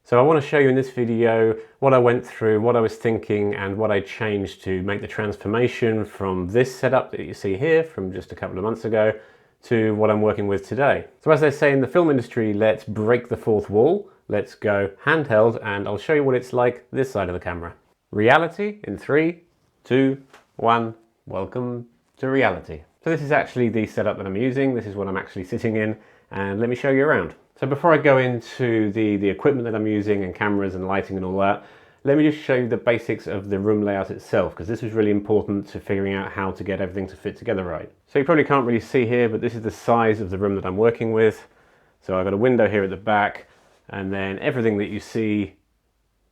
So I want to show you in this video what I went through, what I was thinking, and what I changed to make the transformation from this setup that you see here from just a couple of months ago to what I'm working with today. So as they say in the film industry, let's break the fourth wall, let's go handheld, and I'll show you what it's like this side of the camera. Reality in 3, 2, 1, welcome to reality. So this is actually the setup that I'm using, this is what I'm actually sitting in, and let me show you around. So before I go into the equipment that I'm using and cameras and lighting and all that, let me just show you the basics of the room layout itself, because this is really important to figuring out how to get everything to fit together right. So you probably can't really see here, but this is the size of the room that I'm working with. So I've got a window here at the back, and then everything that you see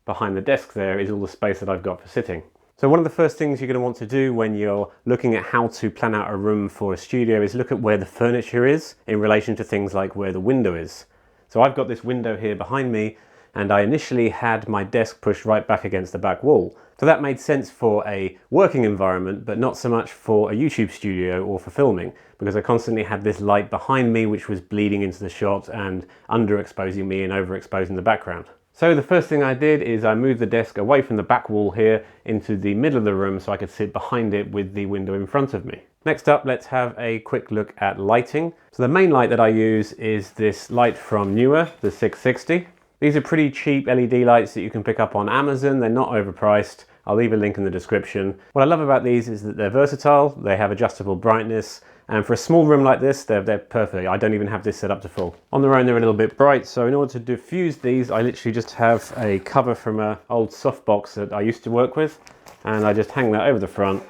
behind the desk there is all the space that I've got for sitting. So one of the first things you're going to want to do when you're looking at how to plan out a room for a studio is look at where the furniture is in relation to things like where the window is. So I've got this window here behind me, and I initially had my desk pushed right back against the back wall. So that made sense for a working environment, but not so much for a YouTube studio or for filming, because I constantly had this light behind me which was bleeding into the shot and underexposing me and overexposing the background. So the first thing I did is I moved the desk away from the back wall here into the middle of the room so I could sit behind it with the window in front of me. Next up, let's have a quick look at lighting. So the main light that I use is this light from Newer, the 660. These are pretty cheap LED lights that you can pick up on Amazon. They're not overpriced. I'll leave a link in the description. What I love about these is that they're versatile, they have adjustable brightness, and for a small room like this, they're perfect. I don't even have this set up to full. On their own, they're a little bit bright, so in order to diffuse these, I literally just have a cover from an old softbox that I used to work with, and I just hang that over the front,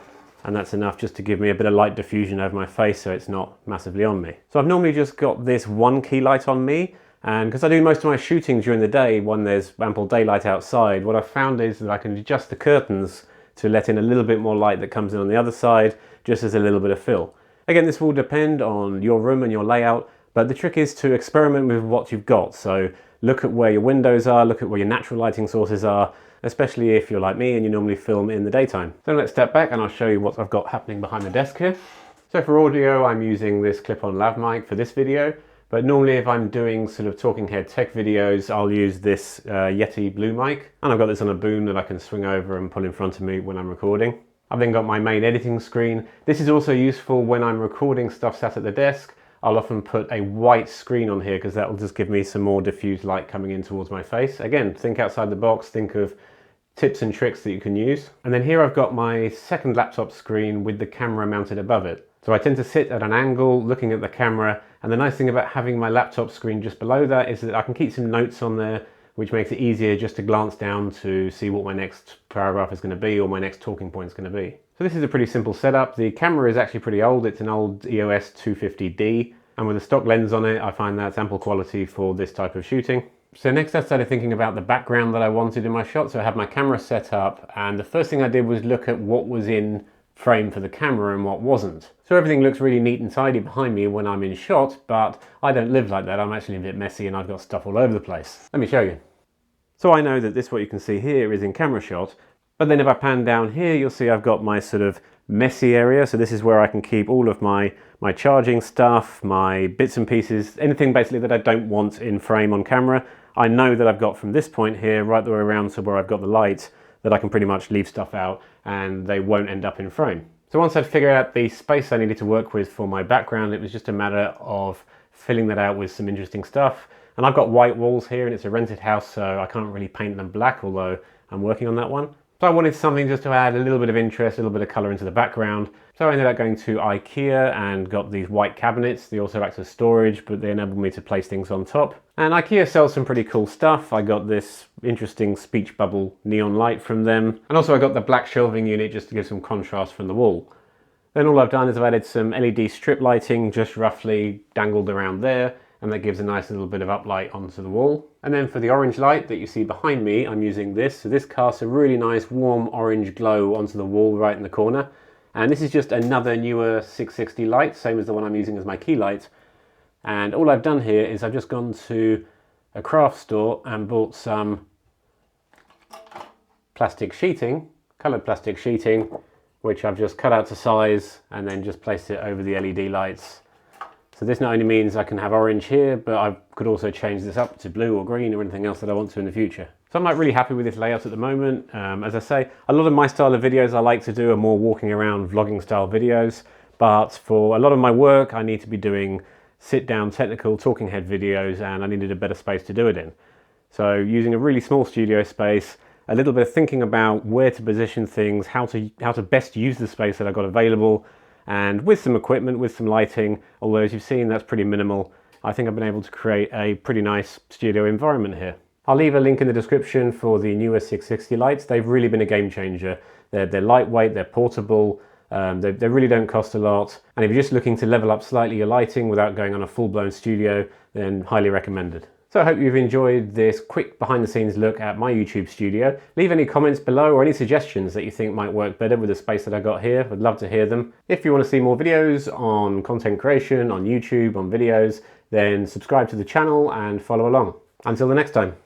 and that's enough just to give me a bit of light diffusion over my face so it's not massively on me. So I've normally just got this one key light on me, and because I do most of my shooting during the day when there's ample daylight outside, what I've found is that I can adjust the curtains to let in a little bit more light that comes in on the other side, just as a little bit of fill. Again, this will depend on your room and your layout, but the trick is to experiment with what you've got. So look at where your windows are, look at where your natural lighting sources are, especially if you're like me and you normally film in the daytime. So let's step back and I'll show you what I've got happening behind the desk here. So for audio, I'm using this clip-on lav mic for this video, but normally if I'm doing sort of talking head tech videos, I'll use this Yeti Blue mic, and I've got this on a boom that I can swing over and pull in front of me when I'm recording. I've then got my main editing screen. This is also useful when I'm recording stuff sat at the desk. I'll often put a white screen on here because that will just give me some more diffused light coming in towards my face. Again, think outside the box, think of tips and tricks that you can use. And then here I've got my second laptop screen with the camera mounted above it. So I tend to sit at an angle looking at the camera, and the nice thing about having my laptop screen just below that is that I can keep some notes on there, which makes it easier just to glance down to see what my next paragraph is going to be or my next talking point is going to be. So this is a pretty simple setup. The camera is actually pretty old. It's an old EOS 250D, and with a stock lens on it, I find that's ample quality for this type of shooting. So next I started thinking about the background that I wanted in my shot. So I had my camera set up, and the first thing I did was look at what was in frame for the camera and what wasn't. So everything looks really neat and tidy behind me when I'm in shot, but I don't live like that. I'm actually a bit messy and I've got stuff all over the place. Let me show you. So I know that this, what you can see here, is in camera shot, but then if I pan down here, you'll see I've got my sort of messy area. So this is where I can keep all of my charging stuff, my bits and pieces, anything basically that I don't want in frame on camera. I know that I've got from this point here right the way around to where I've got the light, that I can pretty much leave stuff out and they won't end up in frame. So once I'd figured out the space I needed to work with for my background, it was just a matter of filling that out with some interesting stuff. And I've got white walls here and it's a rented house, so I can't really paint them black, although I'm working on that one. So I wanted something just to add a little bit of interest, a little bit of colour into the background. So I ended up going to IKEA and got these white cabinets. They also act as storage, but they enable me to place things on top. And IKEA sells some pretty cool stuff. I got this interesting speech bubble neon light from them. And also I got the black shelving unit just to give some contrast from the wall. Then all I've done is I've added some LED strip lighting just roughly dangled around there, and that gives a nice little bit of uplight onto the wall. And then for the orange light that you see behind me, I'm using this. So this casts a really nice warm orange glow onto the wall right in the corner. And this is just another Newer 660 light, same as the one I'm using as my key light. And all I've done here is I've just gone to a craft store and bought some plastic sheeting, coloured plastic sheeting, which I've just cut out to size and then just placed it over the LED lights So this not only means I can have orange here, but I could also change this up to blue or green or anything else that I want to in the future. So I'm like really happy with this layout at the moment. As I say, a lot of my style of videos I like to do are more walking around vlogging style videos, but for a lot of my work I need to be doing sit down technical talking head videos, and I needed a better space to do it in. So using a really small studio space, a little bit of thinking about where to position things, how to best use the space that I've got available, and with some equipment, with some lighting, although as you've seen that's pretty minimal, I think I've been able to create a pretty nice studio environment here. I'll leave a link in the description for the newer 660 lights. They've really been a game changer. They're lightweight, they're portable, they really don't cost a lot, and if you're just looking to level up slightly your lighting without going on a full-blown studio, then highly recommended. So I hope you've enjoyed this quick behind-the-scenes look at my YouTube studio. Leave any comments below or any suggestions that you think might work better with the space that I got here. I'd love to hear them. If you want to see more videos on content creation, on YouTube, on videos, then subscribe to the channel and follow along. Until the next time.